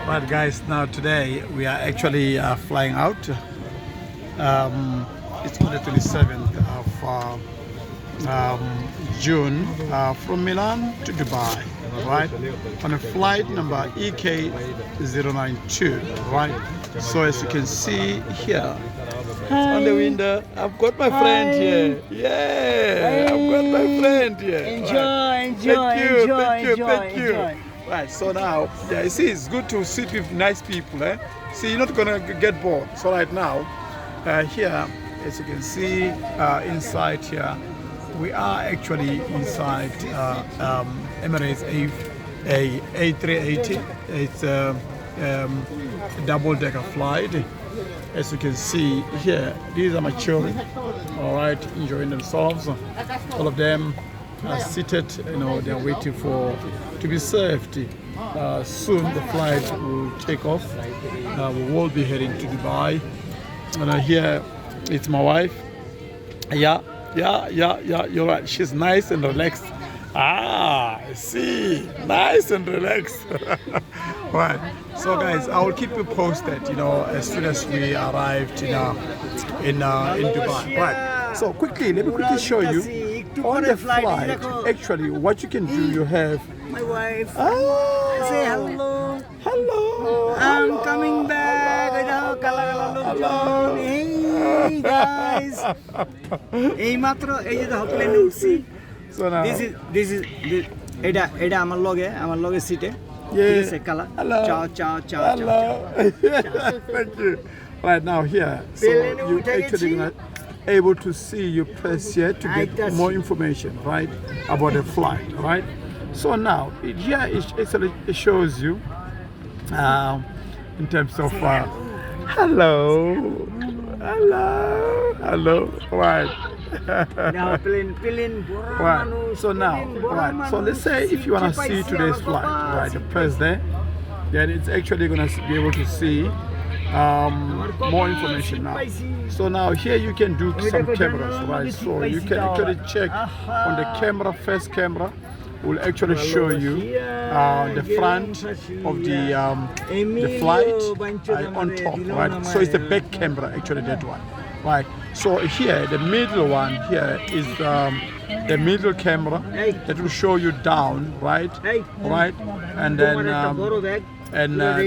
Right, guys, now today we are actually flying out. It's on the 27th of June from Milan to Dubai, right? On a flight number EK092, right? So as you can see here, on the window, I've got my friend here. Yeah, I've got my friend here. Enjoy, Right. enjoy, Thank you, enjoy, thank you, enjoy, thank you. enjoy. Right, so now, yeah, you see, it's good to sit with nice people, eh? See, you're not gonna get bored. So right now, here, as you can see, inside here, we are actually inside Emirates A380. It's a double-decker flight. As you can see here, these are my children, all right, enjoying themselves. All of them are seated, they're waiting to be served. Soon the flight will take off. We will be heading to Dubai. And here it's my wife. Yeah, you're right. She's nice and relaxed. I see, nice and relaxed. Right. So guys, I will keep you posted, as soon as we arrived in Dubai. Right. So quickly, let me quickly show you on the flight. Actually, what you can do, you have. My wife. Ah, Say hello. hello. I'm coming back. Hello. Hey guys. এই মাত্র এই যে প্লেনে উঠছি। So now. This is এটা আমার লগে সিটে। Yeah. ঠিক আছে কালা। Hello. Ciao. Hello. Thank you. Right now here, so you actually able to see, you press here to get more information, right, about the flight, right? So now here it shows you in terms of hello, right. Now plane. Right. So now, right. So let's say if you want to see today's flight, right, you press there, then it's actually going to be able to see more information now. So now here you can do some cameras, right? So you can actually check on the camera, first camera will actually show you the front of the flight on top, right? So it's the back camera, actually, that one, right? So here, the middle one here is the middle camera that will show you down, right? Right? And then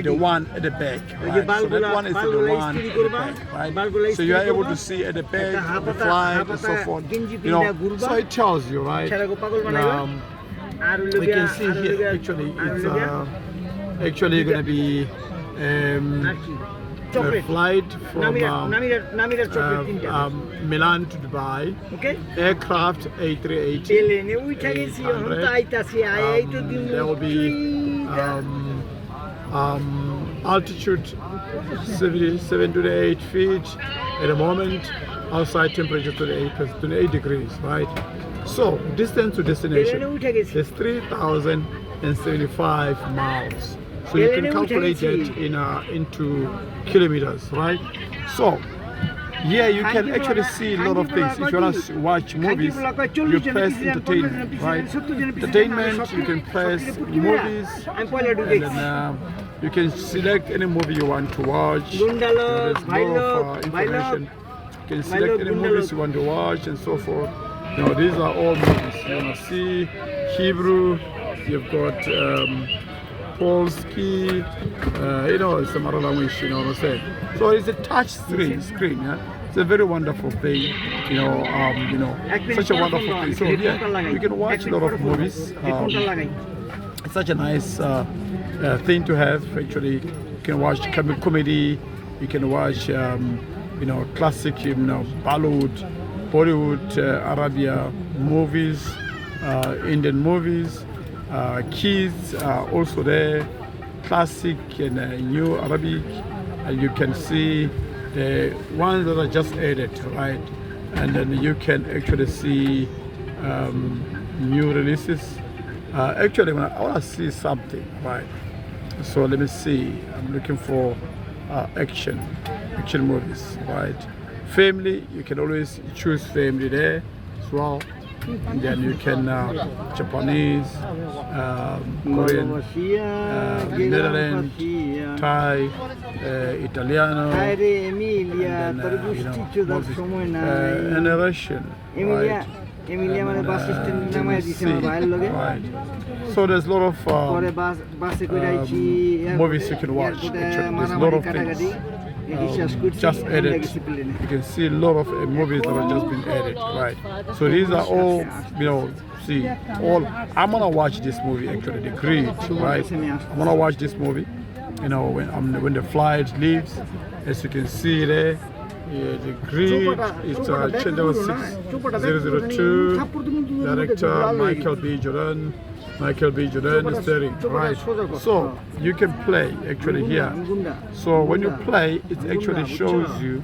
the one at the back, right? So that one is the one at the back, right? So you are able to see at the back the flight and so forth. So it tells you, right? We can see here actually it's actually going to be a flight from Milan to Dubai. Okay. Aircraft A380. প্লেনে উঠে গেছি এখন তো আইতাছি তো দিন There will be altitude 7 to 8 feet at the moment. Outside temperature 28 degrees, right? So distance to destination is 3,075 miles. So you can calculate it into kilometers, right? So yeah, you can actually see a lot of things. If you want to watch movies, you press entertainment, right? Entertainment, you can press movies, and then you can select any movie you want to watch. There's a lot of information. You can select any movies you want to watch and so forth. These are all movies. You want to see Hebrew, you've got Polski, some other language, you know what I'm saying. So it's a touch screen, yeah. It's a very wonderful thing, such a wonderful thing. So yeah, you can watch a lot of movies. It's such a nice thing to have. Actually, you can watch comedy, you can watch, classic, Bollywood, Arabia movies, Indian movies. Kids are also there, classic and new Arabic. You can see the ones that are just added, right? And then you can actually see new releases. Actually, I want to see something, right? So let me see. I'm looking for action movies, right? Family, you can always choose family there as well. And then you can Japanese, Korean, Netherlands, Thai, Italiano, Aire Emilia, and, তোর you know, বুঝছি তো Moses, সময় নাই and a Russian, Emilia right? Emilia মানে bus stand You নামায় will দিছে see, আমার ভাইয়ের লগে right? So there's a lot of পরে বাসে কইরা আইছি movies you can watch. Actually, there's a lot of things just added. You can see a lot of movies that have just been added, right? So these are all, you know, see, all. I'm gonna watch this movie actually, The Creed, right? I'm gonna watch this movie. You know, when the flight leaves, as you can see there. Yeah, The Creed, it's channel 6002, director Michael B. Jordan. Michael B. Jordan is there, right? So you can play actually here. So when you play, it actually shows you,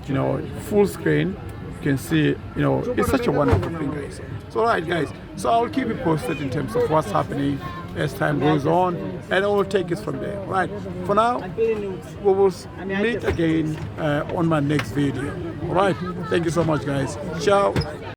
you know, full screen. You can see, you know, it's such a wonderful thing, guys. So right, guys. So I'll keep you posted in terms of what's happening as time goes on, and I will take it from there. Right. For now, we will meet again on my next video. All right. Thank you so much, guys. Ciao.